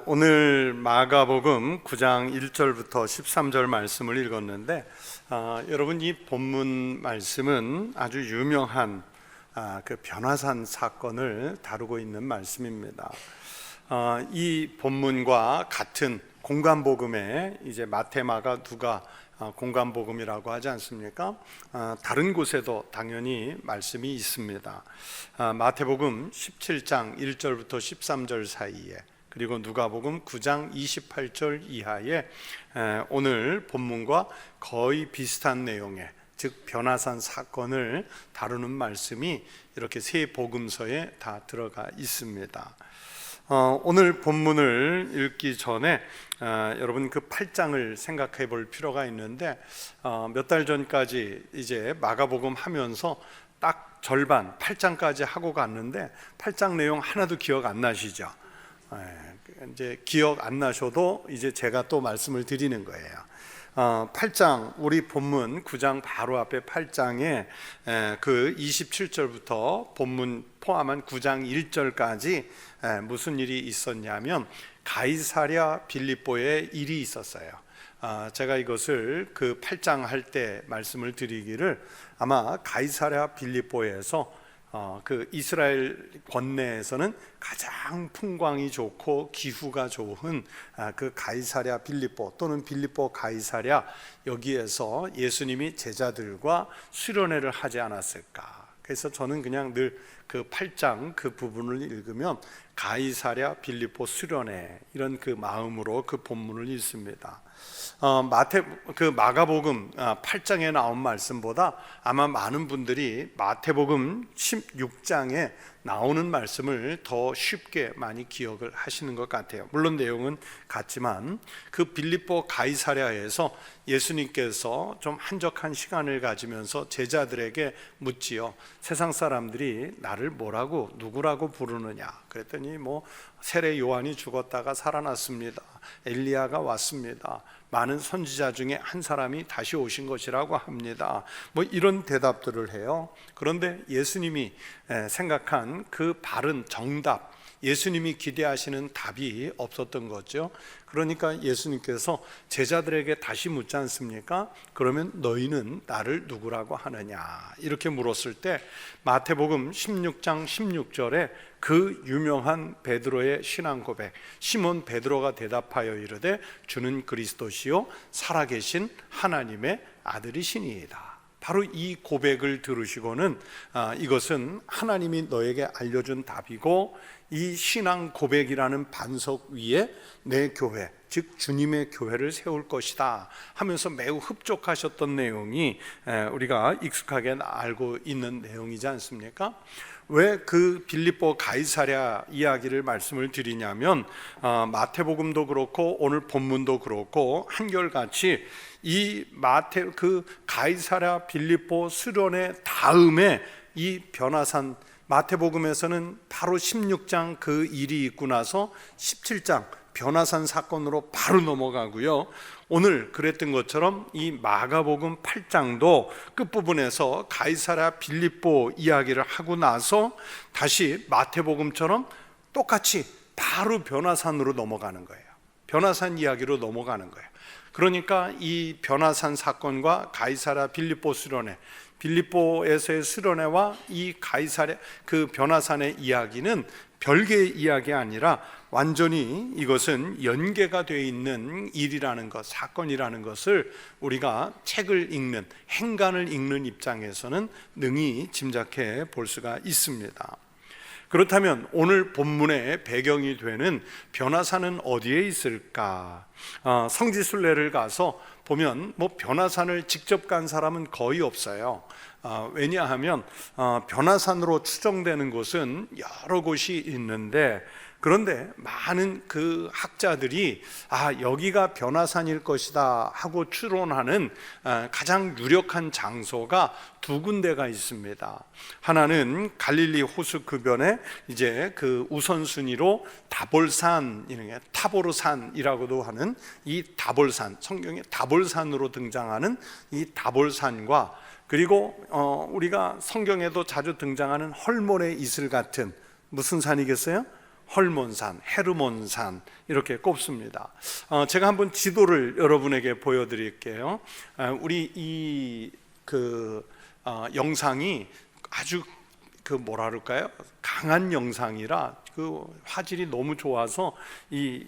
오늘 마가복음 9장 1절부터 13절 말씀을 읽었는데 여러분, 이 본문 말씀은 아주 유명한 그 변화산 사건을 다루고 있는 말씀입니다. 이 본문과 같은 공관복음에 이제 마태, 마가, 누가 공관복음이라고 하지 않습니까? 다른 곳에도 당연히 말씀이 있습니다. 마태복음 17장 1절부터 13절 사이에, 그리고 누가복음 9장 28절 이하에 오늘 본문과 거의 비슷한 내용의, 즉 변화산 사건을 다루는 말씀이 이렇게 세 복음서에 다 들어가 있습니다. 오늘 본문을 읽기 전에 여러분 그 8장을 생각해 볼 필요가 있는데, 몇 달 전까지 이제 마가복음 하면서 딱 절반 8장까지 하고 갔는데 8장 내용 하나도 기억 안 나시죠? 이제 기억 안 나셔도 이제 제가 또 말씀을 드리는 거예요. 8장, 우리 본문 9장 바로 앞에 8장에 그 27절부터 본문 포함한 9장 1절까지 무슨 일이 있었냐면 가이사랴 빌립보에 일이 있었어요. 제가 이것을 그 8장 할 때 말씀을 드리기를, 아마 가이사랴 빌립보에서 그 이스라엘 권내에서는 가장 풍광이 좋고 기후가 좋은 그 가이사랴 빌립보, 또는 빌립보 가이사랴, 여기에서 예수님이 제자들과 수련회를 하지 않았을까. 그래서 저는 그냥 늘 그 8장 그 부분을 읽으면 가이사랴 빌립보 수련회, 이런 그 마음으로 그 본문을 읽습니다. 마가복음 8장에 나온 말씀보다 아마 많은 분들이 마태복음 16장에 나오는 말씀을 더 쉽게 많이 기억을 하시는 것 같아요. 물론 내용은 같지만 그 빌립보 가이사랴에서 예수님께서 좀 한적한 시간을 가지면서 제자들에게 묻지요. 세상 사람들이 나를 뭐라고, 누구라고 부르느냐? 그랬더니 세례 요한이 죽었다가 살아났습니다. 엘리야가 왔습니다. 많은 선지자 중에 한 사람이 다시 오신 것이라고 합니다. 이런 대답들을 해요. 그런데 예수님이 생각한 그 바른 정답, 예수님이 기대하시는 답이 없었던 거죠. 그러니까 예수님께서 제자들에게 다시 묻지 않습니까? 그러면 너희는 나를 누구라고 하느냐? 이렇게 물었을 때 마태복음 16장 16절에 그 유명한 베드로의 신앙 고백, 시몬 베드로가 대답하여 이르되 주는 그리스도시요 살아계신 하나님의 아들이시니이다. 바로 이 고백을 들으시고는 이것은 하나님이 너에게 알려준 답이고, 이 신앙 고백이라는 반석 위에 내 교회, 즉 주님의 교회를 세울 것이다 하면서 매우 흡족하셨던 내용이 우리가 익숙하게 알고 있는 내용이지 않습니까? 왜 그 빌립보 가이사랴 이야기를 말씀을 드리냐면, 마태복음도 그렇고 오늘 본문도 그렇고 한결같이 이 그 가이사랴 빌립보 수련회 다음에 이 변화산, 마태복음에서는 바로 16장 그 일이 있고 나서 17장 변화산 사건으로 바로 넘어가고요. 오늘 그랬던 것처럼 이 마가복음 8장도 끝부분에서 가이사랴 빌립보 이야기를 하고 나서 다시 마태복음처럼 똑같이 바로 변화산으로 넘어가는 거예요. 변화산 이야기로 넘어가는 거예요. 그러니까 이 변화산 사건과 가이사랴 빌립보 수련회, 빌립보에서의 수련회와 이 가이사랴 그 변화산의 이야기는 별개의 이야기 아니라 완전히 이것은 연계가 되어 있는 일이라는 것, 사건이라는 것을 우리가 책을 읽는, 행간을 읽는 입장에서는 능히 짐작해 볼 수가 있습니다. 그렇다면 오늘 본문의 배경이 되는 변화산은 어디에 있을까? 성지순례를 가서 보면 변화산을 직접 간 사람은 거의 없어요. 왜냐하면 변화산으로 추정되는 곳은 여러 곳이 있는데, 그런데 많은 그 학자들이 여기가 변화산일 것이다 하고 추론하는 가장 유력한 장소가 두 군데가 있습니다. 하나는 갈릴리 호수 그변에 이제 그 우선순위로 다볼산, 타보르산이라고도 하는 이 다볼산, 성경에 다볼산으로 등장하는 이 다볼산과, 그리고 우리가 성경에도 자주 등장하는 헐몬의 이슬 같은, 무슨 산이겠어요? 헐몬산, 헤르몬산 이렇게 꼽습니다. 제가 한번 지도를 여러분에게 보여드릴게요. 우리 이 영상이 아주 뭐라 그럴까요? 강한 영상이라 그 화질이 너무 좋아서 이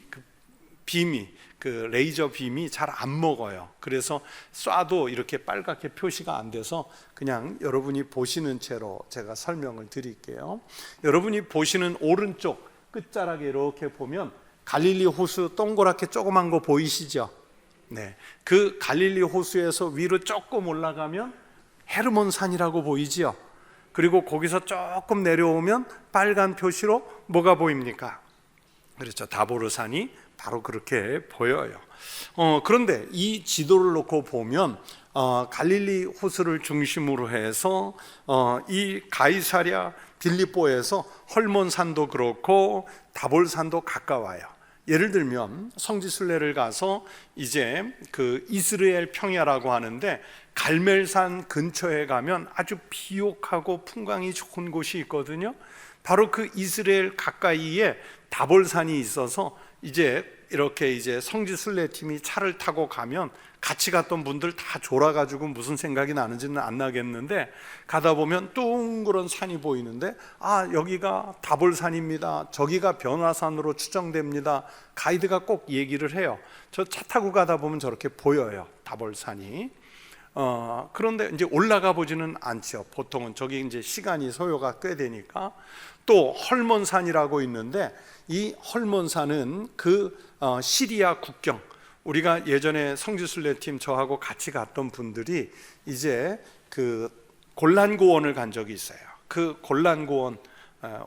빔이 레이저 빔이 잘 안 먹어요. 그래서 쏴도 이렇게 빨갛게 표시가 안 돼서 그냥 여러분이 보시는 채로 제가 설명을 드릴게요. 여러분이 보시는 오른쪽 끝자락에 이렇게 보면 갈릴리 호수 동그랗게 조그만 거 보이시죠? 네, 그 갈릴리 호수에서 위로 조금 올라가면 헤르몬산이라고 보이지요? 그리고 거기서 조금 내려오면 빨간 표시로 뭐가 보입니까? 그렇죠, 다보르산이 바로 그렇게 보여요. 그런데 이 지도를 놓고 보면 갈릴리 호수를 중심으로 해서 이 가이사랴 빌립보에서 헐몬산도 그렇고 다볼산도 가까워요. 예를 들면 성지순례를 가서 이제 그 이스라엘 평야라고 하는데 갈멜산 근처에 가면 아주 비옥하고 풍광이 좋은 곳이 있거든요. 바로 그 이스라엘 가까이에 다볼산이 있어서 이제 이렇게 이제 성지순례 팀이 차를 타고 가면 같이 갔던 분들 다 졸아가지고 무슨 생각이 나는지는 안 나겠는데 가다 보면 둥그런 산이 보이는데 여기가 다볼산입니다, 저기가 변화산으로 추정됩니다. 가이드가 꼭 얘기를 해요. 저 차 타고 가다 보면 저렇게 보여요, 다볼산이. 그런데 이제 올라가 보지는 않죠. 보통은 저기 이제 시간이 소요가 꽤 되니까. 또 헐몬산이라고 있는데 이 헐몬산은 시리아 국경, 우리가 예전에 성지순례팀 저하고 같이 갔던 분들이 이제 골란고원을 간 적이 있어요. 그 골란고원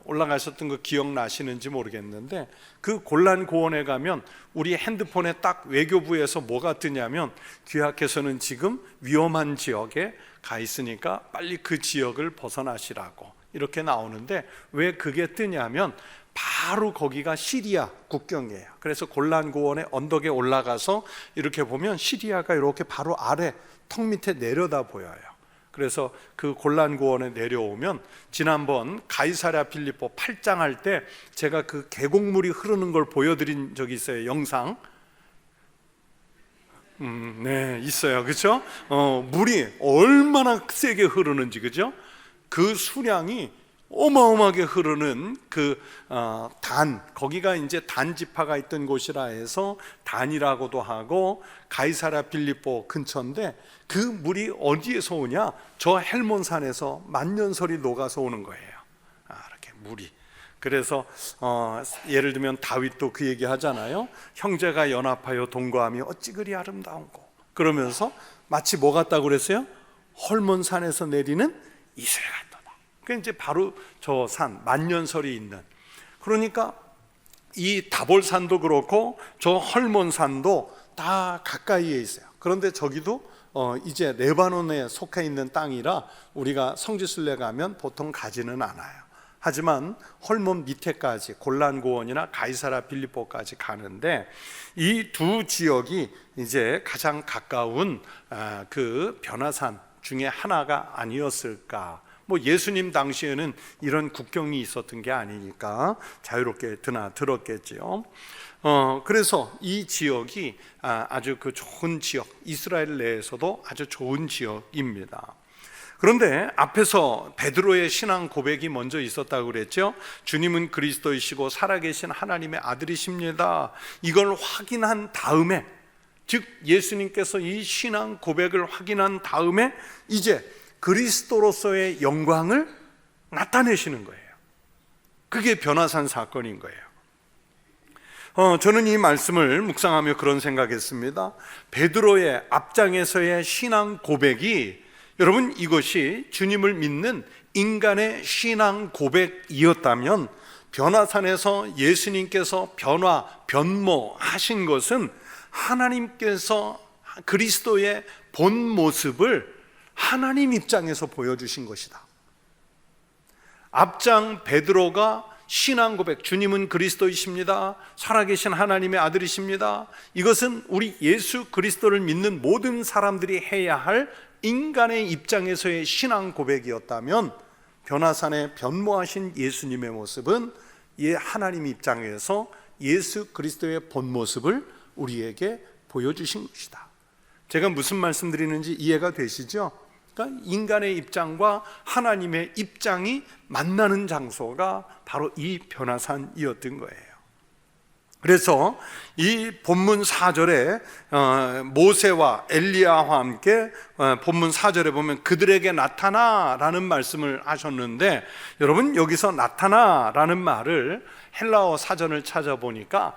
올라가셨던 거 기억나시는지 모르겠는데 그 골란고원에 가면 우리 핸드폰에 딱 외교부에서 뭐가 뜨냐면 귀하께서는 지금 위험한 지역에 가 있으니까 빨리 그 지역을 벗어나시라고 이렇게 나오는데 왜 그게 뜨냐면 바로 거기가 시리아 국경이에요. 그래서 골란고원의 언덕에 올라가서 이렇게 보면 시리아가 이렇게 바로 아래 턱 밑에 내려다 보여요. 그래서 그 골란고원에 내려오면 지난번 가이사랴 빌립보 8장 할 때 제가 그 계곡물이 흐르는 걸 보여드린 적이 있어요. 영상. 네, 있어요. 그렇죠? 물이 얼마나 세게 흐르는지, 그죠? 그 수량이 어마어마하게 흐르는 거기가 이제 단 지파가 있던 곳이라 해서 단이라고도 하고 가이사랴 빌립보 근처인데 그 물이 어디에서 오냐? 저 헬몬산에서 만년설이 녹아서 오는 거예요. 이렇게 물이. 그래서 예를 들면 다윗도 그 얘기 하잖아요. 형제가 연합하여 동거하며 어찌 그리 아름다운고. 그러면서 마치 뭐 같다고 그랬어요? 헐몬산에서 내리는 이슬 같다. 그 이제 바로 저 산 만년설이 있는. 그러니까 이 다볼산도 그렇고 저 헐몬산도 다 가까이에 있어요. 그런데 저기도 이제 레바논에 속해 있는 땅이라 우리가 성지순례 가면 보통 가지는 않아요. 하지만 헐몬 밑에까지 골란고원이나 가이사랴 빌립보까지 가는데 이 두 지역이 이제 가장 가까운 그 변화산 중에 하나가 아니었을까. 뭐 예수님 당시에는 이런 국경이 있었던 게 아니니까 자유롭게 들었겠지요. 그래서 이 지역이 아주 좋은 지역, 이스라엘 내에서도 아주 좋은 지역입니다. 그런데 앞에서 베드로의 신앙 고백이 먼저 있었다고 그랬죠. 주님은 그리스도이시고 살아계신 하나님의 아들이십니다. 이걸 확인한 다음에, 즉 예수님께서 이 신앙 고백을 확인한 다음에 이제 그리스도로서의 영광을 나타내시는 거예요. 그게 변화산 사건인 거예요. 저는 이 말씀을 묵상하며 그런 생각했습니다. 베드로의 앞장에서의 신앙 고백이, 여러분, 이것이 주님을 믿는 인간의 신앙 고백이었다면 변화산에서 예수님께서 변모하신 것은 하나님께서 그리스도의 본 모습을 하나님 입장에서 보여주신 것이다. 앞장 베드로가 신앙 고백, 주님은 그리스도이십니다, 살아계신 하나님의 아들이십니다, 이것은 우리 예수 그리스도를 믿는 모든 사람들이 해야 할 인간의 입장에서의 신앙 고백이었다면 변화산에 변모하신 예수님의 모습은 이 하나님 입장에서 예수 그리스도의 본 모습을 우리에게 보여주신 것이다. 제가 무슨 말씀드리는지 이해가 되시죠? 그러니까 인간의 입장과 하나님의 입장이 만나는 장소가 바로 이 변화산이었던 거예요. 그래서 이 본문 4절에 모세와 엘리야와 함께 본문 4절에 보면 그들에게 나타나라는 말씀을 하셨는데, 여러분 여기서 나타나라는 말을 헬라어 사전을 찾아보니까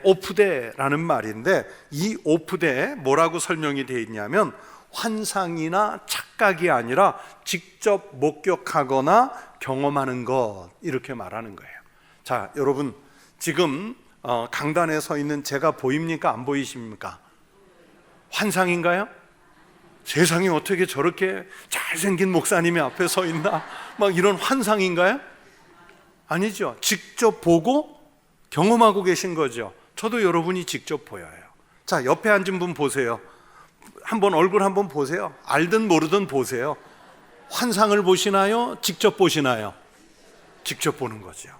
오프데라는 말인데, 이 오프데 뭐라고 설명이 되어 있냐면 환상이나 착각이 아니라 직접 목격하거나 경험하는 것, 이렇게 말하는 거예요. 자, 여러분 지금 강단에 서 있는 제가 보입니까? 안 보이십니까? 환상인가요? 세상에 어떻게 저렇게 잘생긴 목사님이 앞에 서 있나? 막 이런 환상인가요? 아니죠. 직접 보고 경험하고 계신 거죠. 저도 여러분이 직접 보여요. 자, 옆에 앉은 분 보세요. 한번 얼굴 한번 보세요. 알든 모르든 보세요. 환상을 보시나요? 직접 보시나요? 직접 보는 거죠.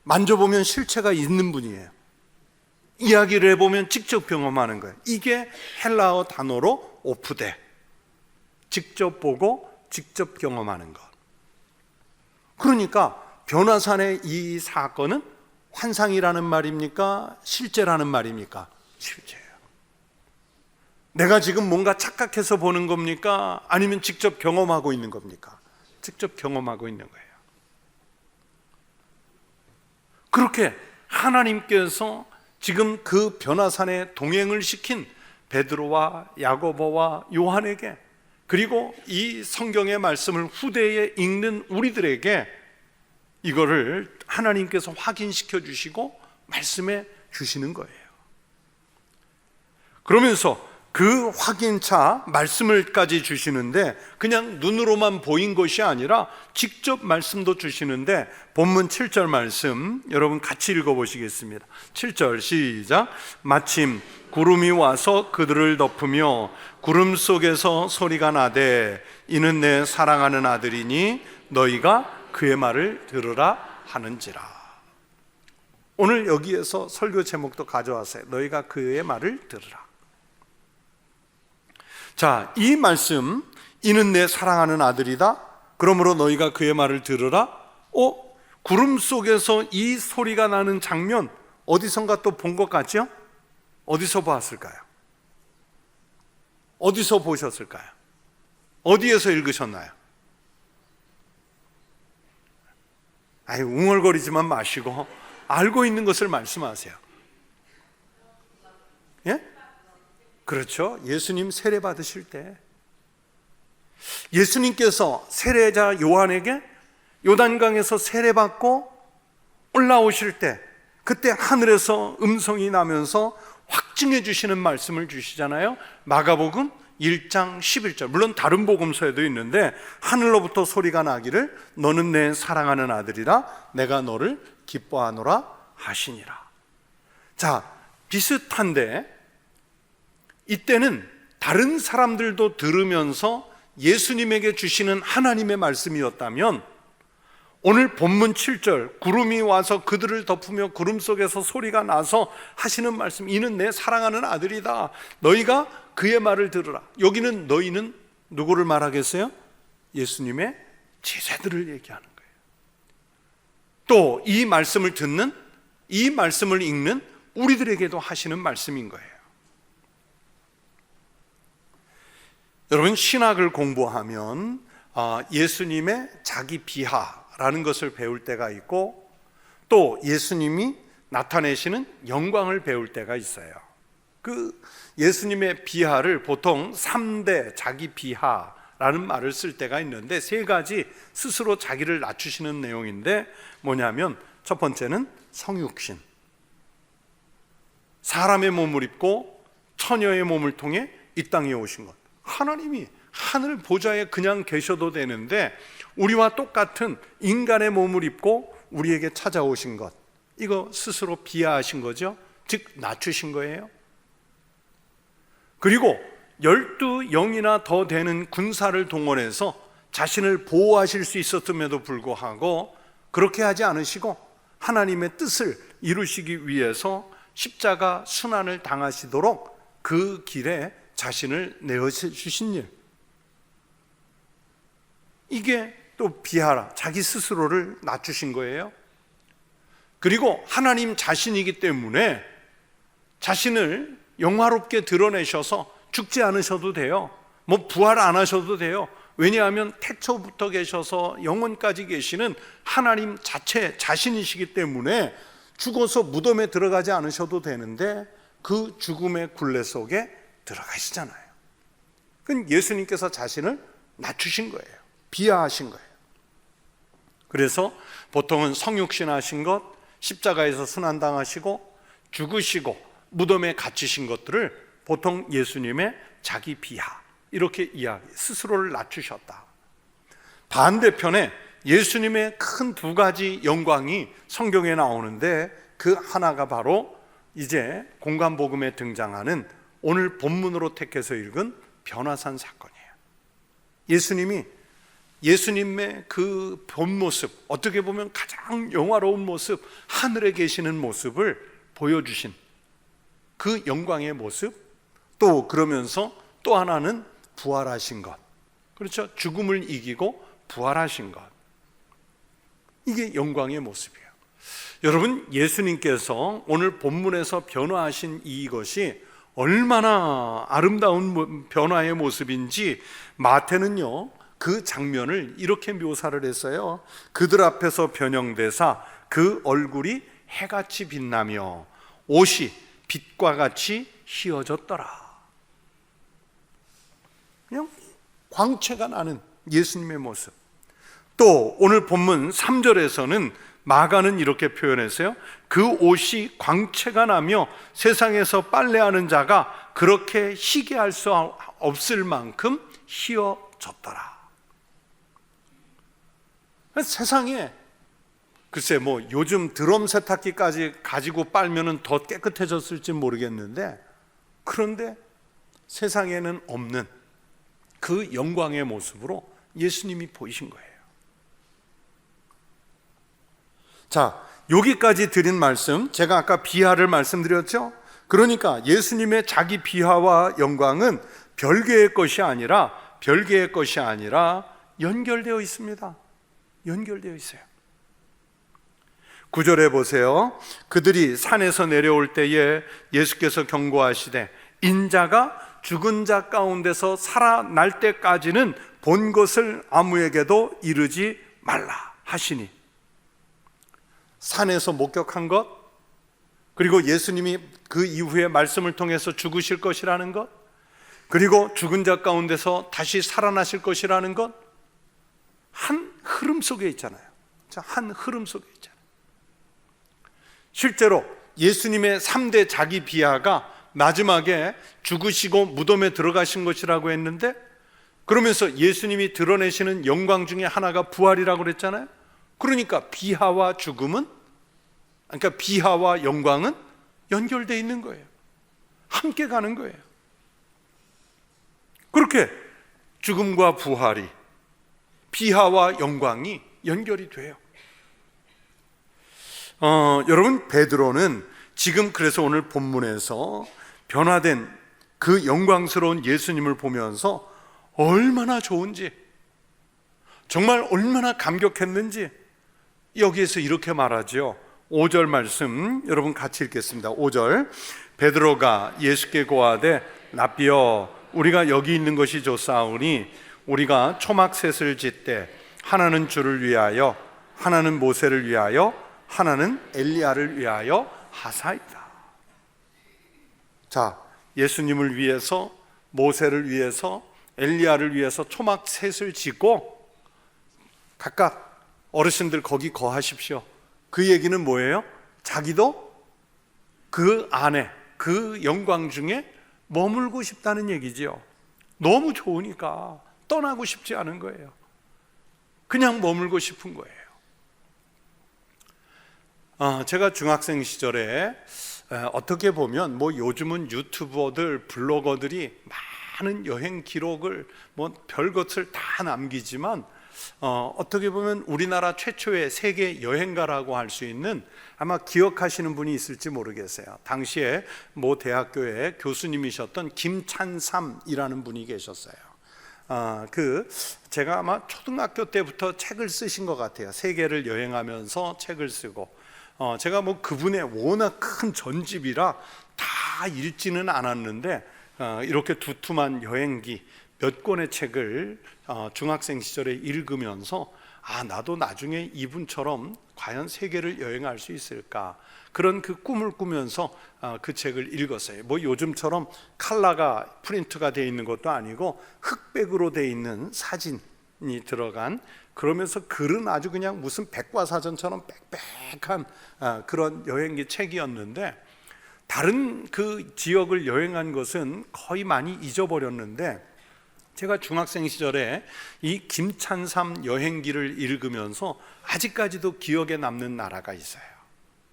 만져보면 실체가 있는 분이에요. 이야기를 해보면 직접 경험하는 거예요. 이게 헬라어 단어로 오프데, 직접 보고 직접 경험하는 것. 그러니까 변화산의 이 사건은 환상이라는 말입니까? 실제라는 말입니까? 실제예요. 내가 지금 뭔가 착각해서 보는 겁니까? 아니면 직접 경험하고 있는 겁니까? 직접 경험하고 있는 거예요. 그렇게 하나님께서 지금 그 변화산에 동행을 시킨 베드로와 야고보와 요한에게, 그리고 이 성경의 말씀을 후대에 읽는 우리들에게 이거를 하나님께서 확인시켜 주시고 말씀해 주시는 거예요. 그러면서 그 확인차 말씀을까지 주시는데, 그냥 눈으로만 보인 것이 아니라 직접 말씀도 주시는데, 본문 7절 말씀 여러분 같이 읽어보시겠습니다. 7절 시작. 마침 구름이 와서 그들을 덮으며 구름 속에서 소리가 나되 이는 내 사랑하는 아들이니 너희가 그의 말을 들으라 하는지라. 오늘 여기에서 설교 제목도 가져왔어요. 너희가 그의 말을 들으라. 자, 이 말씀, 이는 내 사랑하는 아들이다, 그러므로 너희가 그의 말을 들으라. 구름 속에서 이 소리가 나는 장면, 어디선가 또 본 것 같죠? 어디서 봤을까요? 어디서 보셨을까요? 어디에서 읽으셨나요? 웅얼거리지만 마시고 알고 있는 것을 말씀하세요. 예? 그렇죠. 예수님 세례 받으실 때 예수님께서 세례자 요한에게 요단강에서 세례 받고 올라오실 때, 그때 하늘에서 음성이 나면서 확증해 주시는 말씀을 주시잖아요. 마가복음 1장 11절. 물론 다른 복음서에도 있는데, 하늘로부터 소리가 나기를 너는 내 사랑하는 아들이라 내가 너를 기뻐하노라 하시니라. 자, 비슷한데 이때는 다른 사람들도 들으면서 예수님에게 주시는 하나님의 말씀이었다면, 오늘 본문 7절 구름이 와서 그들을 덮으며 구름 속에서 소리가 나서 하시는 말씀, 이는 내 사랑하는 아들이다, 너희가 그의 말을 들으라. 여기는 너희는 누구를 말하겠어요? 예수님의 제자들을 얘기하는 거예요. 또 이 말씀을 듣는, 이 말씀을 읽는 우리들에게도 하시는 말씀인 거예요. 여러분, 신학을 공부하면 예수님의 자기 비하라는 것을 배울 때가 있고, 또 예수님이 나타내시는 영광을 배울 때가 있어요. 그 예수님의 비하를 보통 3대 자기 비하라는 말을 쓸 때가 있는데, 세 가지 스스로 자기를 낮추시는 내용인데, 뭐냐면 첫 번째는 성육신, 사람의 몸을 입고 처녀의 몸을 통해 이 땅에 오신 것. 하나님이 하늘 보좌에 그냥 계셔도 되는데 우리와 똑같은 인간의 몸을 입고 우리에게 찾아오신 것, 이거 스스로 비하하신 거죠. 즉 낮추신 거예요. 그리고 12영이나 더 되는 군사를 동원해서 자신을 보호하실 수 있었음에도 불구하고 그렇게 하지 않으시고 하나님의 뜻을 이루시기 위해서 십자가 순환을 당하시도록 그 길에 자신을 내어주신 일, 이게 또 비하라, 자기 스스로를 낮추신 거예요. 그리고 하나님 자신이기 때문에 자신을 영화롭게 드러내셔서 죽지 않으셔도 돼요. 뭐 부활 안 하셔도 돼요. 왜냐하면 태초부터 계셔서 영원까지 계시는 하나님 자신이시기 때문에 죽어서 무덤에 들어가지 않으셔도 되는데 그 죽음의 굴레 속에 들어가시잖아요. 그건 예수님께서 자신을 낮추신 거예요. 비하하신 거예요. 그래서 보통은 성육신 하신 것, 십자가에서 순환당하시고 죽으시고 무덤에 갇히신 것들을 보통 예수님의 자기 비하, 이렇게 스스로를 낮추셨다. 반대편에 예수님의 큰 두 가지 영광이 성경에 나오는데 그 하나가 바로 이제 공관복음에 등장하는 오늘 본문으로 택해서 읽은 변화산 사건이에요. 예수님의 그 본 모습, 어떻게 보면 가장 영화로운 모습, 하늘에 계시는 모습을 보여주신 그 영광의 모습, 또 그러면서 또 하나는 부활하신 것, 그렇죠? 죽음을 이기고 부활하신 것, 이게 영광의 모습이에요. 여러분, 예수님께서 오늘 본문에서 변화하신 이것이 얼마나 아름다운 변화의 모습인지 마태는요 그 장면을 이렇게 묘사를 했어요. 그들 앞에서 변형되사 그 얼굴이 해같이 빛나며 옷이 빛과 같이 희어졌더라. 그냥 광채가 나는 예수님의 모습. 또 오늘 본문 3절에서는 마가는 이렇게 표현했어요. 그 옷이 광채가 나며 세상에서 빨래하는 자가 그렇게 희게 할 수 없을 만큼 희어졌더라. 세상에 글쎄 뭐 요즘 드럼 세탁기까지 가지고 빨면은 더 깨끗해졌을지 모르겠는데, 그런데 세상에는 없는 그 영광의 모습으로 예수님이 보이신 거예요. 자, 여기까지 드린 말씀, 제가 아까 비하를 말씀드렸죠? 그러니까 예수님의 자기 비하와 영광은 별개의 것이 아니라 연결되어 있습니다. 연결되어 있어요. 9절에 보세요. 그들이 산에서 내려올 때에 예수께서 경고하시되 인자가 죽은 자 가운데서 살아날 때까지는 본 것을 아무에게도 이르지 말라 하시니, 산에서 목격한 것, 그리고 예수님이 그 이후에 말씀을 통해서 죽으실 것이라는 것, 그리고 죽은 자 가운데서 다시 살아나실 것이라는 것, 한 흐름 속에 있잖아요. 한 흐름 속에 있잖아요. 실제로 예수님의 3대 자기 비하가 마지막에 죽으시고 무덤에 들어가신 것이라고 했는데, 그러면서 예수님이 드러내시는 영광 중에 하나가 부활이라고 그랬잖아요. 그러니까 비하와 영광은 연결되어 있는 거예요. 함께 가는 거예요. 그렇게 죽음과 부활이, 비하와 영광이 연결이 돼요. 여러분, 베드로는 지금 그래서 오늘 본문에서 변화된 그 영광스러운 예수님을 보면서 얼마나 좋은지, 정말 얼마나 감격했는지 여기에서 이렇게 말하죠. 5절 말씀 여러분 같이 읽겠습니다. 5절, 베드로가 예수께 고하되 랍비여 우리가 여기 있는 것이 좋사오니 우리가 초막셋을 짓되 하나는 주를 위하여 하나는 모세를 위하여 하나는 엘리야를 위하여 하사이다. 자, 예수님을 위해서, 모세를 위해서, 엘리야를 위해서 초막셋을 짓고 각각 어르신들 거기 거하십시오. 그 얘기는 뭐예요? 자기도 그 안에, 그 영광 중에 머물고 싶다는 얘기지요. 너무 좋으니까 떠나고 싶지 않은 거예요. 그냥 머물고 싶은 거예요. 제가 중학생 시절에 어떻게 보면 뭐 요즘은 유튜버들, 블로거들이 많은 여행 기록을 뭐 별것을 다 남기지만 어떻게 보면 우리나라 최초의 세계 여행가라고 할 수 있는, 아마 기억하시는 분이 있을지 모르겠어요. 당시에 모 대학교의 교수님이셨던 김찬삼이라는 분이 계셨어요. 제가 아마 초등학교 때부터 책을 쓰신 것 같아요. 세계를 여행하면서 책을 쓰고, 제가 뭐 그분의 워낙 큰 전집이라 다 읽지는 않았는데, 이렇게 두툼한 여행기 몇 권의 책을 중학생 시절에 읽으면서 나도 나중에 이분처럼 과연 세계를 여행할 수 있을까, 그런 그 꿈을 꾸면서 그 책을 읽었어요. 뭐 요즘처럼 칼라가 프린트가 되어 있는 것도 아니고 흑백으로 되어 있는 사진이 들어간, 그러면서 글은 아주 그냥 무슨 백과사전처럼 빽빽한 그런 여행기 책이었는데, 다른 그 지역을 여행한 것은 거의 많이 잊어버렸는데, 제가 중학생 시절에 이 김찬삼 여행기를 읽으면서 아직까지도 기억에 남는 나라가 있어요.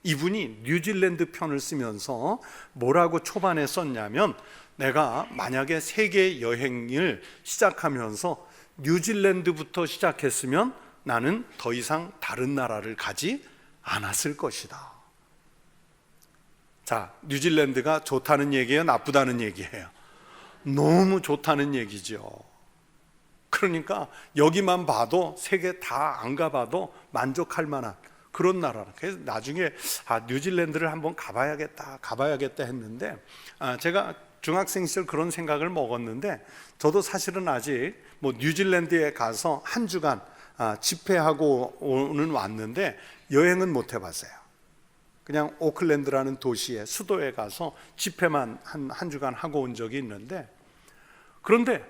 이분이 뉴질랜드 편을 쓰면서 뭐라고 초반에 썼냐면, 내가 만약에 세계 여행을 시작하면서 뉴질랜드부터 시작했으면 나는 더 이상 다른 나라를 가지 않았을 것이다. 자, 뉴질랜드가 좋다는 얘기예요, 나쁘다는 얘기예요? 너무 좋다는 얘기죠. 그러니까 여기만 봐도 세계 다 안 가봐도 만족할 만한 그런 나라. 그래서 나중에 뉴질랜드를 한번 가봐야겠다 했는데, 제가 중학생 시절 그런 생각을 먹었는데, 저도 사실은 아직 뭐 뉴질랜드에 가서 한 주간 집회하고는 왔는데 여행은 못 해봤어요. 그냥 오클랜드라는 도시의 수도에 가서 집회만 한 주간 하고 온 적이 있는데, 그런데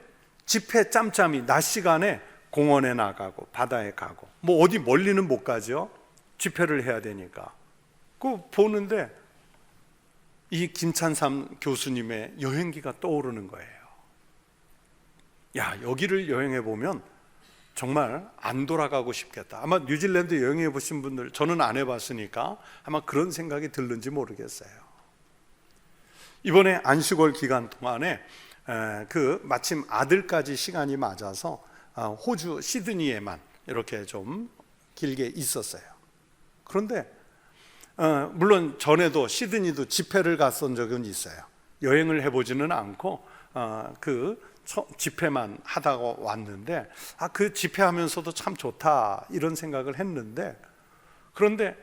집회 짬짬이 낮 시간에 공원에 나가고 바다에 가고, 뭐 어디 멀리는 못 가죠. 집회를 해야 되니까. 그거 보는데 이 김찬삼 교수님의 여행기가 떠오르는 거예요. 야, 여기를 여행해 보면 정말 안 돌아가고 싶겠다. 아마 뉴질랜드 여행해 보신 분들, 저는 안 해봤으니까 아마 그런 생각이 들는지 모르겠어요. 이번에 안식월 기간 동안에 마침 아들까지 시간이 맞아서 호주 시드니에만 이렇게 좀 길게 있었어요. 그런데 물론 전에도 시드니도 집회를 갔던 적은 있어요. 여행을 해보지는 않고 집회만 하다가 왔는데, 그 집회하면서도 참 좋다 이런 생각을 했는데, 그런데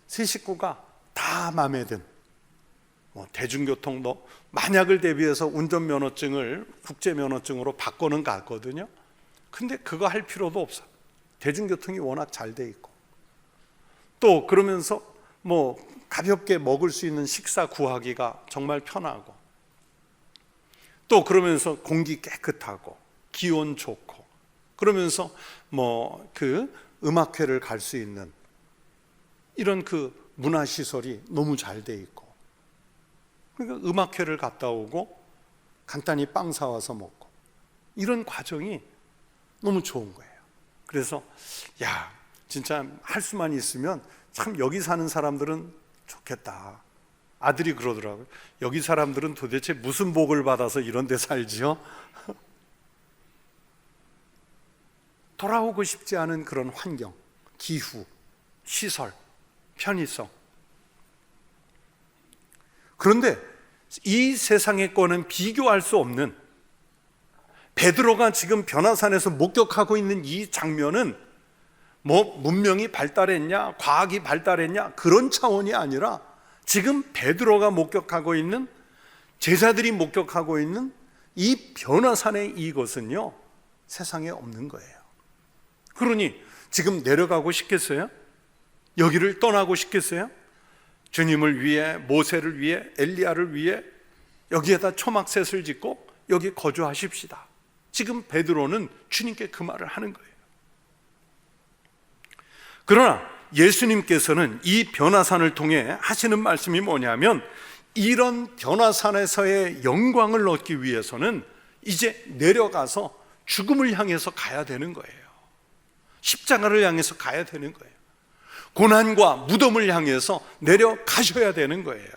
세 식구가 다 마음에 든, 대중교통도 만약을 대비해서 운전면허증을 국제면허증으로 바꿔는 갔거든요. 근데 그거 할 필요도 없어. 대중교통이 워낙 잘 돼 있고, 또 그러면서 뭐 가볍게 먹을 수 있는 식사 구하기가 정말 편하고, 또 그러면서 공기 깨끗하고 기온 좋고, 그러면서 뭐 음악회를 갈 수 있는 이런 문화시설이 너무 잘 돼 있고, 그러니까 음악회를 갔다 오고 간단히 빵 사와서 먹고, 이런 과정이 너무 좋은 거예요. 그래서 진짜 할 수만 있으면 참 여기 사는 사람들은 좋겠다. 아들이 그러더라고요. 여기 사람들은 도대체 무슨 복을 받아서 이런 데 살지요? 돌아오고 싶지 않은 그런 환경, 기후, 시설, 편의성. 그런데 이 세상의 거는 비교할 수 없는, 베드로가 지금 변화산에서 목격하고 있는 이 장면은 뭐 문명이 발달했냐, 과학이 발달했냐, 그런 차원이 아니라 지금 베드로가 목격하고 있는, 제자들이 목격하고 있는 이 변화산의 이것은요, 세상에 없는 거예요. 그러니 지금 내려가고 싶겠어요? 여기를 떠나고 싶겠어요? 주님을 위해, 모세를 위해, 엘리야를 위해 여기에다 초막셋을 짓고 여기 거주하십시다. 지금 베드로는 주님께 그 말을 하는 거예요. 그러나 예수님께서는 이 변화산을 통해 하시는 말씀이 뭐냐면, 이런 변화산에서의 영광을 얻기 위해서는 이제 내려가서 죽음을 향해서 가야 되는 거예요. 십자가를 향해서 가야 되는 거예요. 고난과 무덤을 향해서 내려가셔야 되는 거예요.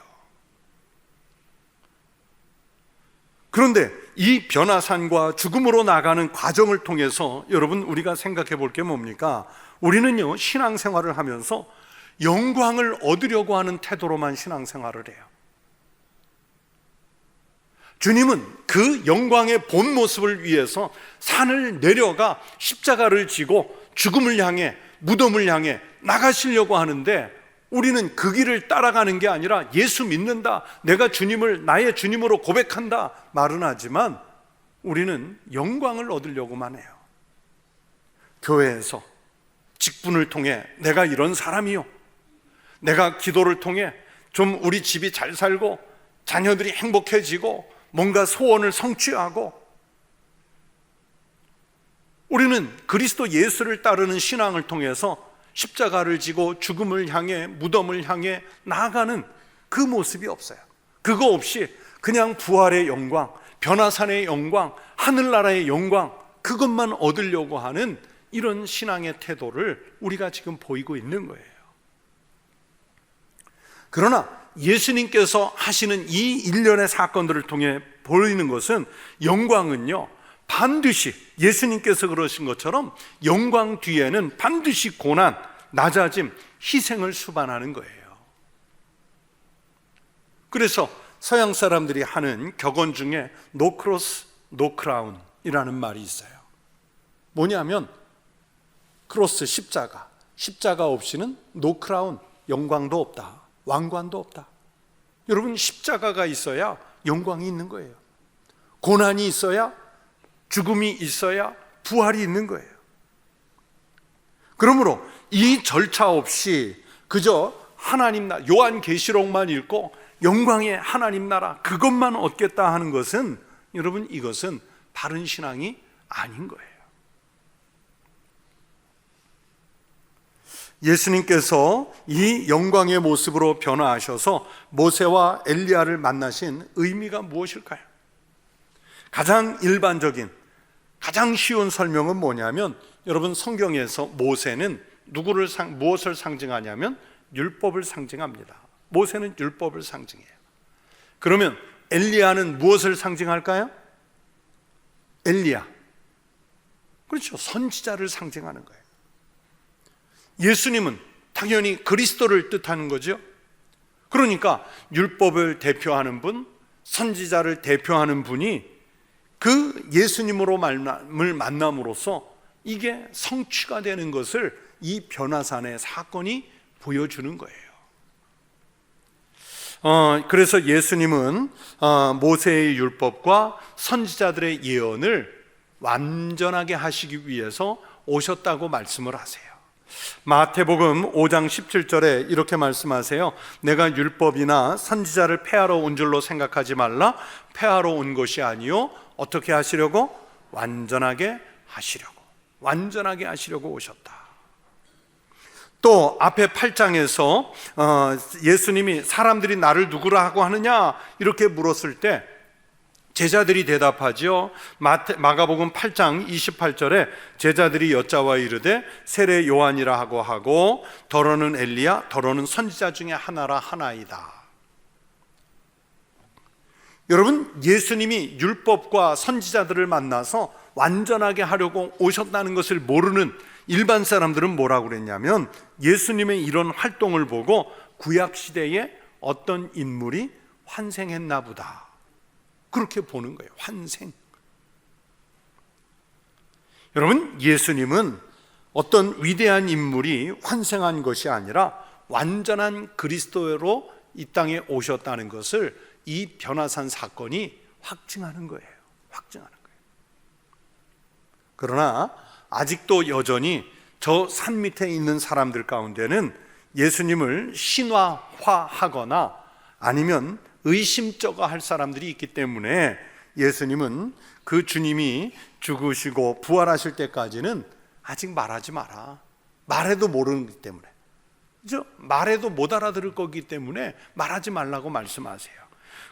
그런데 이 변화산과 죽음으로 나가는 과정을 통해서 여러분 우리가 생각해 볼 게 뭡니까? 우리는요 신앙생활을 하면서 영광을 얻으려고 하는 태도로만 신앙생활을 해요. 주님은 그 영광의 본 모습을 위해서 산을 내려가 십자가를 지고 죽음을 향해 무덤을 향해 나가시려고 하는데, 우리는 그 길을 따라가는 게 아니라 예수 믿는다, 내가 주님을 나의 주님으로 고백한다 말은 하지만 우리는 영광을 얻으려고만 해요. 교회에서 직분을 통해 내가 이런 사람이요, 내가 기도를 통해 좀 우리 집이 잘 살고 자녀들이 행복해지고 뭔가 소원을 성취하고, 우리는 그리스도 예수를 따르는 신앙을 통해서 십자가를 지고 죽음을 향해 무덤을 향해 나아가는 그 모습이 없어요. 그거 없이 그냥 부활의 영광, 변화산의 영광, 하늘나라의 영광, 그것만 얻으려고 하는 이런 신앙의 태도를 우리가 지금 보이고 있는 거예요. 그러나 예수님께서 하시는 이 일련의 사건들을 통해 보이는 것은, 영광은요 반드시 예수님께서 그러신 것처럼 영광 뒤에는 반드시 고난, 낮아짐, 희생을 수반하는 거예요. 그래서 서양 사람들이 하는 격언 중에 No cross, no crown 이라는 말이 있어요. 뭐냐면 크로스, 십자가 없이는 no crown, 영광도 없다, 왕관도 없다. 여러분, 십자가가 있어야 영광이 있는 거예요. 고난이 있어야, 죽음이 있어야 부활이 있는 거예요. 그러므로 이 절차 없이 그저 하나님 나라, 요한계시록만 읽고 영광의 하나님 나라 그것만 얻겠다 하는 것은, 여러분 이것은 바른 신앙이 아닌 거예요. 예수님께서 이 영광의 모습으로 변화하셔서 모세와 엘리야를 만나신 의미가 무엇일까요? 가장 일반적인, 가장 쉬운 설명은 뭐냐면, 여러분 성경에서 모세는 무엇을 상징하냐면 율법을 상징합니다. 모세는 율법을 상징해요. 그러면 엘리야는 무엇을 상징할까요? 엘리야, 그렇죠, 선지자를 상징하는 거예요. 예수님은 당연히 그리스도를 뜻하는 거죠. 그러니까 율법을 대표하는 분, 선지자를 대표하는 분이 그 예수님으로 말씀을 만남으로써 이게 성취가 되는 것을 이 변화산의 사건이 보여주는 거예요. 그래서 예수님은 모세의 율법과 선지자들의 예언을 완전하게 하시기 위해서 오셨다고 말씀을 하세요. 마태복음 5장 17절에 이렇게 말씀하세요. 내가 율법이나 선지자를 폐하러 온 줄로 생각하지 말라. 폐하러 온 것이 아니요, 어떻게 하시려고? 완전하게 하시려고 오셨다. 또 앞에 8장에서 예수님이 사람들이 나를 누구라 하고 하느냐 이렇게 물었을 때 제자들이 대답하죠. 마가복음 8장 28절에 제자들이 여짜와 이르되 세례 요한이라 하고 더러는 엘리야, 더러는 선지자 중에 하나라 하나이다. 여러분, 예수님이 율법과 선지자들을 만나서 완전하게 하려고 오셨다는 것을 모르는 일반 사람들은 뭐라고 그랬냐면, 예수님의 이런 활동을 보고 구약시대에 어떤 인물이 환생했나 보다, 그렇게 보는 거예요. 환생. 여러분, 예수님은 어떤 위대한 인물이 환생한 것이 아니라 완전한 그리스도로 이 땅에 오셨다는 것을 이 변화산 사건이 확증하는 거예요. 그러나 아직도 여전히 저 산 밑에 있는 사람들 가운데는 예수님을 신화화하거나 아니면 의심쩍어 할 사람들이 있기 때문에, 예수님은 그 주님이 죽으시고 부활하실 때까지는 아직 말하지 마라. 말해도 모르기 때문에, 말해도 못 알아들을 거기 때문에 말하지 말라고 말씀하세요.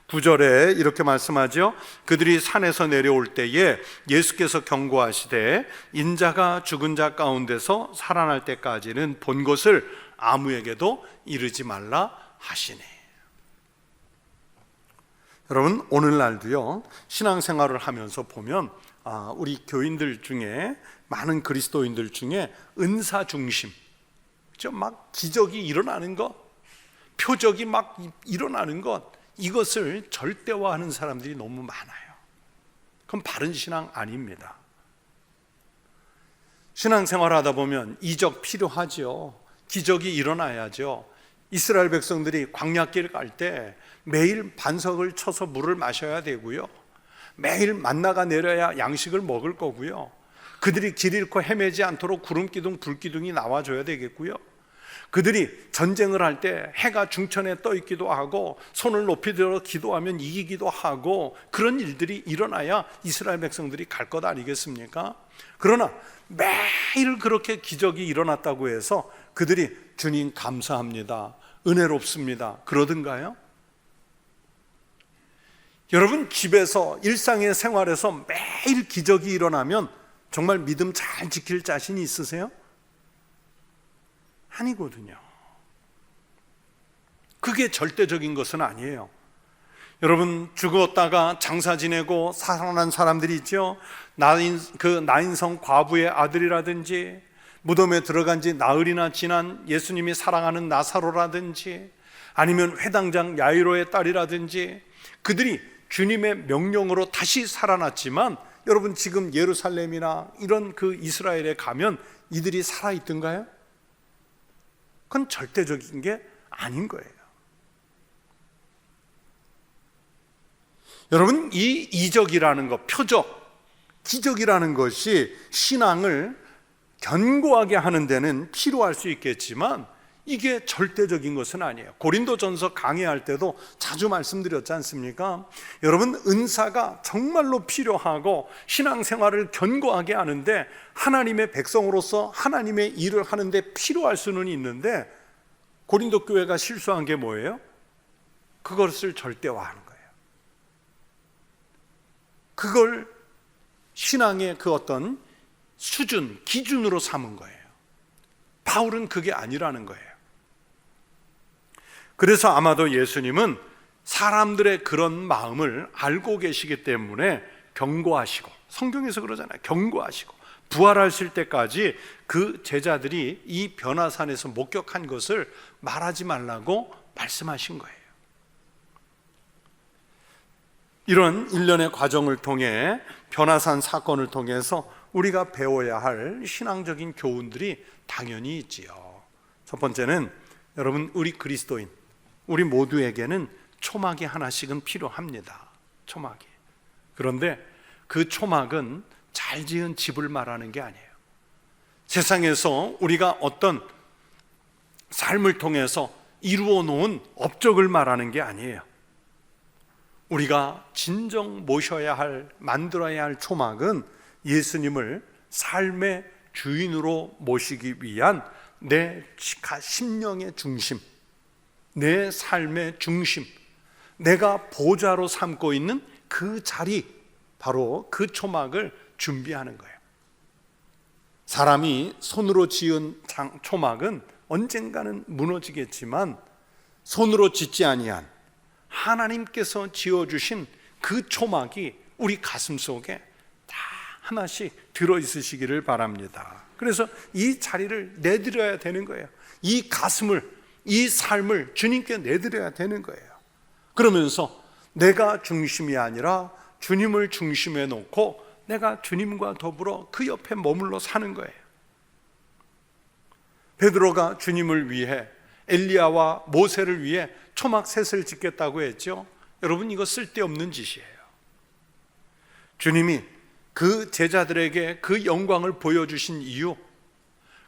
9절에 이렇게 말씀하죠. 그들이 산에서 내려올 때에 예수께서 경고하시되 인자가 죽은 자 가운데서 살아날 때까지는 본 것을 아무에게도 이르지 말라 하시네. 여러분, 오늘날도요, 신앙생활을 하면서 보면 우리 교인들 중에, 많은 그리스도인들 중에 은사 중심, 막 기적이 일어나는 것, 표적이 막 일어나는 것, 이것을 절대화하는 사람들이 너무 많아요. 그건 바른 신앙 아닙니다. 신앙생활 하다 보면 이적 필요하죠. 기적이 일어나야죠. 이스라엘 백성들이 광야길 갈 때 매일 반석을 쳐서 물을 마셔야 되고요, 매일 만나가 내려야 양식을 먹을 거고요, 그들이 길 잃고 헤매지 않도록 구름기둥 불기둥이 나와줘야 되겠고요, 그들이 전쟁을 할 때 해가 중천에 떠 있기도 하고 손을 높이 들어 기도하면 이기기도 하고, 그런 일들이 일어나야 이스라엘 백성들이 갈 것 아니겠습니까? 그러나 매일 그렇게 기적이 일어났다고 해서 그들이 주님 감사합니다, 은혜롭습니다, 그러든가요? 여러분, 집에서 일상의 생활에서 매일 기적이 일어나면 정말 믿음 잘 지킬 자신이 있으세요? 아니거든요. 그게 절대적인 것은 아니에요. 여러분, 죽었다가 장사 지내고 살아난 사람들이 있죠. 나인성 과부의 아들이라든지, 무덤에 들어간 지 나흘이나 지난 예수님이 사랑하는 나사로라든지, 아니면 회당장 야이로의 딸이라든지, 그들이 주님의 명령으로 다시 살아났지만, 여러분, 지금 예루살렘이나 이런 그 이스라엘에 가면 이들이 살아있던가요? 그건 절대적인 게 아닌 거예요. 여러분, 이 이적이라는 것, 표적, 기적이라는 것이 신앙을 견고하게 하는 데는 필요할 수 있겠지만 이게 절대적인 것은 아니에요. 고린도전서 강의할 때도 자주 말씀드렸지 않습니까? 여러분, 은사가 정말로 필요하고 신앙생활을 견고하게 하는데, 하나님의 백성으로서 하나님의 일을 하는데 필요할 수는 있는데, 고린도 교회가 실수한 게 뭐예요? 그것을 절대화하는 거예요. 그걸 신앙의 그 어떤 수준, 기준으로 삼은 거예요. 바울은 그게 아니라는 거예요. 그래서 아마도 예수님은 사람들의 그런 마음을 알고 계시기 때문에 경고하시고, 성경에서 그러잖아요, 경고하시고, 부활하실 때까지 그 제자들이 이 변화산에서 목격한 것을 말하지 말라고 말씀하신 거예요. 이런 일련의 과정을 통해, 변화산 사건을 통해서 우리가 배워야 할 신앙적인 교훈들이 당연히 있지요. 첫 번째는, 여러분, 우리 그리스도인, 우리 모두에게는 초막이 하나씩은 필요합니다. 초막이. 그런데 그 초막은 잘 지은 집을 말하는 게 아니에요. 세상에서 우리가 어떤 삶을 통해서 이루어 놓은 업적을 말하는 게 아니에요. 우리가 진정 모셔야 할, 만들어야 할 초막은 예수님을 삶의 주인으로 모시기 위한 내 심령의 중심, 내 삶의 중심, 내가 보좌로 삼고 있는 그 자리, 바로 그 초막을 준비하는 거예요. 사람이 손으로 지은 초막은 언젠가는 무너지겠지만, 손으로 짓지 아니한 하나님께서 지어주신 그 초막이 우리 가슴 속에 다 하나씩 들어있으시기를 바랍니다. 그래서 이 자리를 내드려야 되는 거예요. 이 가슴을, 이 삶을 주님께 내드려야 되는 거예요. 그러면서 내가 중심이 아니라 주님을 중심에 놓고 내가 주님과 더불어 그 옆에 머물러 사는 거예요. 베드로가 주님을 위해, 엘리야와 모세를 위해 초막셋을 짓겠다고 했죠. 여러분, 이거 쓸데없는 짓이에요. 주님이 그 제자들에게 그 영광을 보여주신 이유,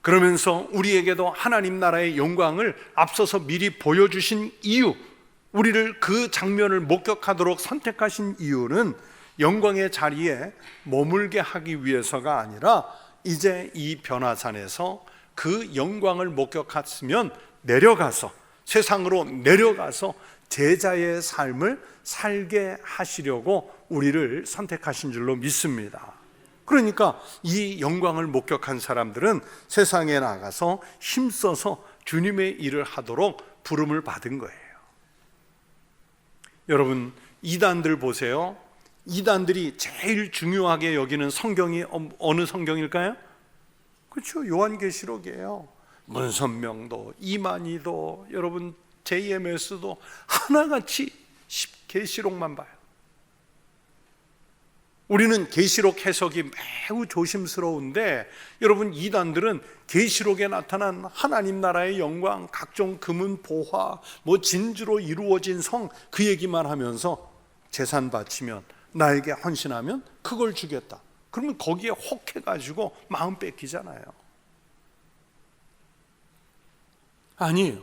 그러면서 우리에게도 하나님 나라의 영광을 앞서서 미리 보여주신 이유, 우리를 그 장면을 목격하도록 선택하신 이유는 영광의 자리에 머물게 하기 위해서가 아니라, 이제 이 변화산에서 그 영광을 목격했으면 내려가서, 세상으로 내려가서 제자의 삶을 살게 하시려고 우리를 선택하신 줄로 믿습니다. 그러니까 이 영광을 목격한 사람들은 세상에 나가서 힘써서 주님의 일을 하도록 부름을 받은 거예요. 여러분, 이단들 보세요. 이단들이 제일 중요하게 여기는 성경이 어느 성경일까요? 그렇죠, 요한계시록이에요. 문선명도, 이만희도, 여러분 JMS도 하나같이 계시록만 봐요. 우리는 계시록 해석이 매우 조심스러운데, 여러분 이단들은 계시록에 나타난 하나님 나라의 영광, 각종 금은 보화, 진주로 이루어진 성, 그 얘기만 하면서 재산 바치면, 나에게 헌신하면 그걸 주겠다. 그러면 거기에 혹해가지고 마음 뺏기잖아요. 아니에요.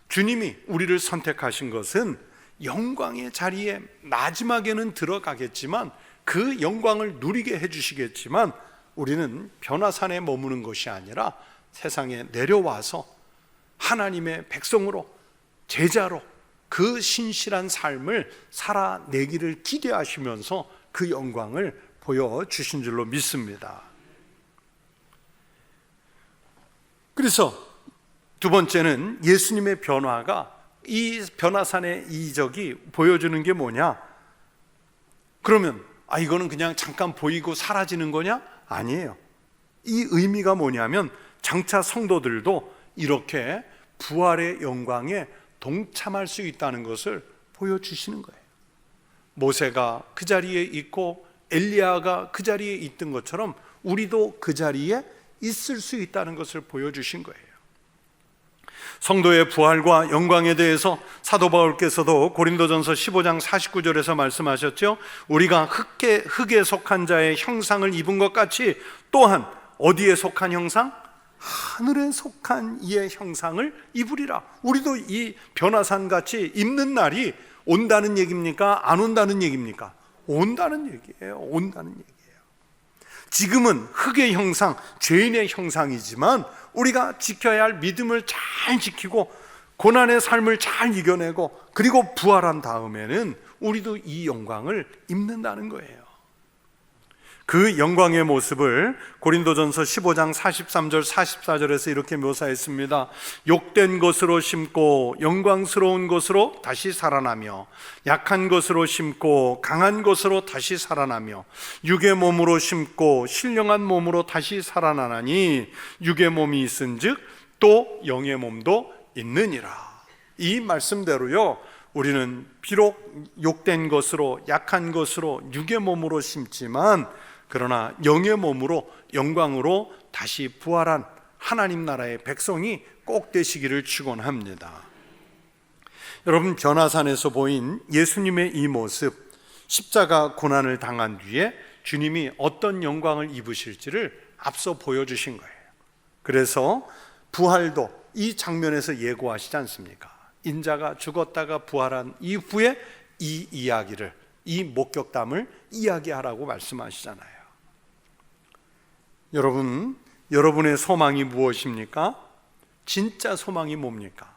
주님이 우리를 선택하신 것은 영광의 자리에 마지막에는 들어가겠지만, 그 영광을 누리게 해주시겠지만, 우리는 변화산에 머무는 것이 아니라 세상에 내려와서 하나님의 백성으로, 제자로 그 신실한 삶을 살아내기를 기대하시면서 그 영광을 보여주신 줄로 믿습니다. 그래서 두 번째는 예수님의 변화가, 이 변화산의 이적이 보여주는 게 뭐냐? 그러면 이거는 그냥 잠깐 보이고 사라지는 거냐? 아니에요. 이 의미가 뭐냐면, 장차 성도들도 이렇게 부활의 영광에 동참할 수 있다는 것을 보여주시는 거예요. 모세가 그 자리에 있고 엘리야가 그 자리에 있던 것처럼 우리도 그 자리에 있을 수 있다는 것을 보여주신 거예요. 성도의 부활과 영광에 대해서 사도 바울께서도 고린도전서 15장 49절에서 말씀하셨죠. 우리가 흙에 속한 자의 형상을 입은 것 같이 또한 어디에 속한 형상? 하늘에 속한 이의 형상을 입으리라. 우리도 이 변화산 같이 입는 날이 온다는 얘기입니까? 안 온다는 얘기입니까? 온다는 얘기예요. 온다는 얘기예요. 지금은 흙의 형상, 죄인의 형상이지만 우리가 지켜야 할 믿음을 잘 지키고 고난의 삶을 잘 이겨내고 그리고 부활한 다음에는 우리도 이 영광을 입는다는 거예요. 그 영광의 모습을 고린도전서 15장 43절 44절에서 이렇게 묘사했습니다. 욕된 것으로 심고 영광스러운 것으로 다시 살아나며, 약한 것으로 심고 강한 것으로 다시 살아나며, 육의 몸으로 심고 신령한 몸으로 다시 살아나나니 육의 몸이 있은즉 또 영의 몸도 있느니라. 이 말씀대로요, 우리는 비록 욕된 것으로, 약한 것으로, 육의 몸으로 심지만 그러나 영의 몸으로, 영광으로 다시 부활한 하나님 나라의 백성이 꼭 되시기를 축원합니다. 여러분, 변화산에서 보인 예수님의 이 모습, 십자가 고난을 당한 뒤에 주님이 어떤 영광을 입으실지를 앞서 보여주신 거예요. 그래서 부활도 이 장면에서 예고하시지 않습니까? 인자가 죽었다가 부활한 이후에 이 이야기를, 이 목격담을 이야기하라고 말씀하시잖아요. 여러분, 여러분의 소망이 무엇입니까? 진짜 소망이 뭡니까?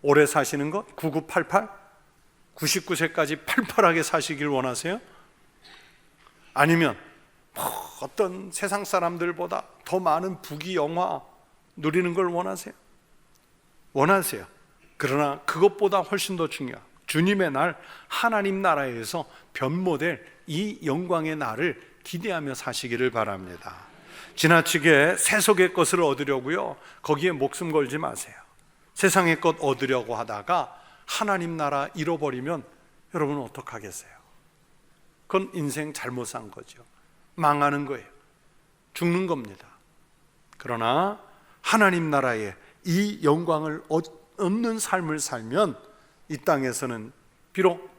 오래 사시는 것? 9988? 99세까지 팔팔하게 사시길 원하세요? 아니면 어떤 세상 사람들보다 더 많은 부귀 영화 누리는 걸 원하세요? 원하세요. 그러나 그것보다 훨씬 더 중요한 주님의 날, 하나님 나라에서 변모될 이 영광의 날을 기대하며 사시기를 바랍니다. 지나치게 세속의 것을 얻으려고요, 거기에 목숨 걸지 마세요. 세상의 것 얻으려고 하다가 하나님 나라 잃어버리면 여러분은 어떡하겠어요? 그건 인생 잘못 산 거죠. 망하는 거예요. 죽는 겁니다. 그러나 하나님 나라의 이 영광을 얻는 삶을 살면 이 땅에서는 비록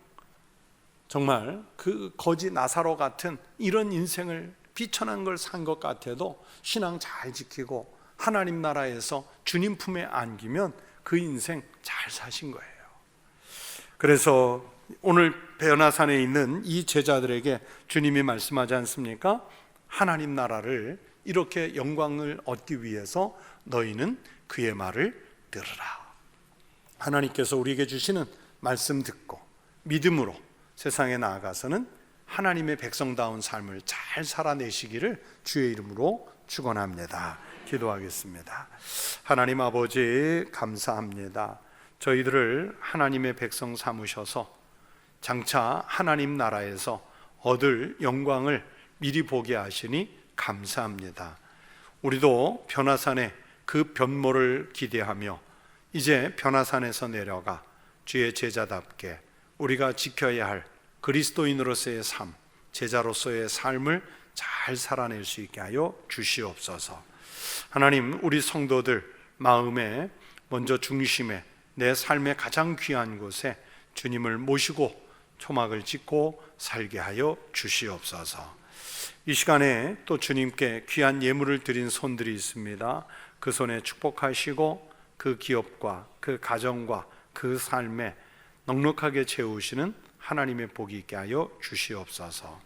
정말 그 거지 나사로 같은 이런 인생을 비천한 걸 산 것 같아도 신앙 잘 지키고 하나님 나라에서 주님 품에 안기면 그 인생 잘 사신 거예요. 그래서 오늘 변화산에 있는 이 제자들에게 주님이 말씀하지 않습니까? 하나님 나라를 이렇게 영광을 얻기 위해서 너희는 그의 말을 들으라. 하나님께서 우리에게 주시는 말씀 듣고 믿음으로 세상에 나아가서는 하나님의 백성다운 삶을 잘 살아내시기를 주의 이름으로 축원합니다. 기도하겠습니다. 하나님 아버지, 감사합니다. 저희들을 하나님의 백성 삼으셔서 장차 하나님 나라에서 얻을 영광을 미리 보게 하시니 감사합니다. 우리도 변화산의 그 변모를 기대하며 이제 변화산에서 내려가 주의 제자답게 우리가 지켜야 할 그리스도인으로서의 삶, 제자로서의 삶을 잘 살아낼 수 있게 하여 주시옵소서. 하나님, 우리 성도들 마음에 먼저 중심에 내 삶의 가장 귀한 곳에 주님을 모시고 초막을 짓고 살게 하여 주시옵소서. 이 시간에 또 주님께 귀한 예물을 드린 손들이 있습니다. 그 손에 축복하시고 그 기업과 그 가정과 그 삶에 넉넉하게 채우시는 하나님의 복이 있게 하여 주시옵소서.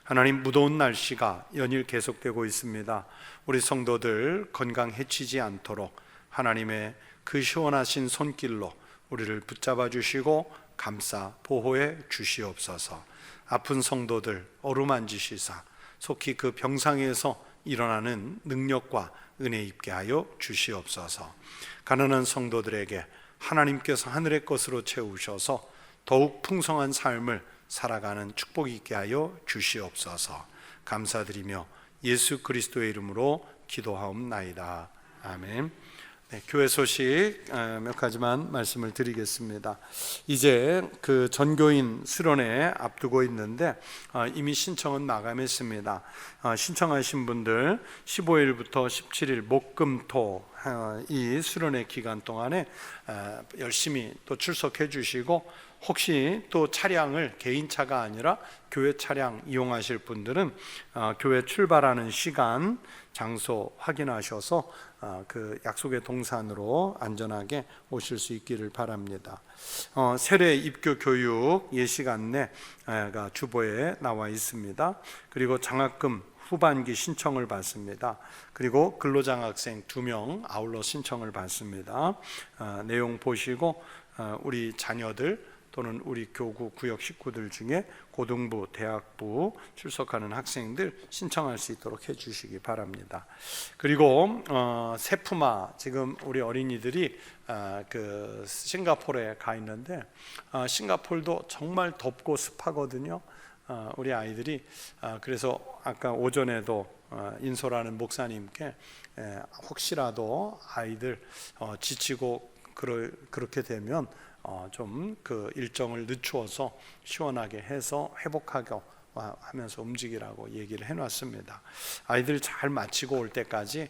하나님, 무더운 날씨가 연일 계속되고 있습니다. 우리 성도들 건강 해치지 않도록 하나님의 그 시원하신 손길로 우리를 붙잡아 주시고 감싸 보호해 주시옵소서. 아픈 성도들 어루만지시사 속히 그 병상에서 일어나는 능력과 은혜 입게 하여 주시옵소서. 가난한 성도들에게 하나님께서 하늘의 것으로 채우셔서 더욱 풍성한 삶을 살아가는 축복이 있게 하여 주시옵소서. 감사드리며 예수 그리스도의 이름으로 기도하옵나이다. 아멘. 네, 교회 소식 몇 가지만 말씀을 드리겠습니다. 이제 그 전교인 수련회 앞두고 있는데 이미 신청은 마감했습니다. 신청하신 분들 15일부터 17일 목금토 이 수련회 기간 동안에 열심히 또 출석해 주시고, 혹시 또 차량을 개인차가 아니라 교회 차량 이용하실 분들은 교회 출발하는 시간, 장소 확인하셔서 그 약속의 동산으로 안전하게 오실 수 있기를 바랍니다. 세례 입교 교육 예식 안내가 주보에 나와 있습니다. 그리고 장학금 후반기 신청을 받습니다. 그리고 근로장학생 2명 아울러 신청을 받습니다. 내용 보시고 우리 자녀들 또는 우리 교구 구역 식구들 중에 고등부, 대학부 출석하는 학생들 신청할 수 있도록 해주시기 바랍니다. 그리고 세푸마, 지금 우리 어린이들이 그 싱가포르에 가 있는데 싱가포르도 정말 덥고 습하거든요. 우리 아이들이 그래서 아까 오전에도 인솔하는 목사님께 혹시라도 아이들 지치고 그렇게 되면 좀 그 일정을 늦추어서 시원하게 해서 회복하게 하면서 움직이라고 얘기를 해놨습니다. 아이들 잘 마치고 올 때까지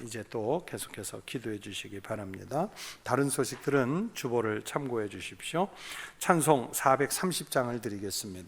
이제 또 계속해서 기도해 주시기 바랍니다. 다른 소식들은 주보를 참고해 주십시오. 찬송 430장을 드리겠습니다.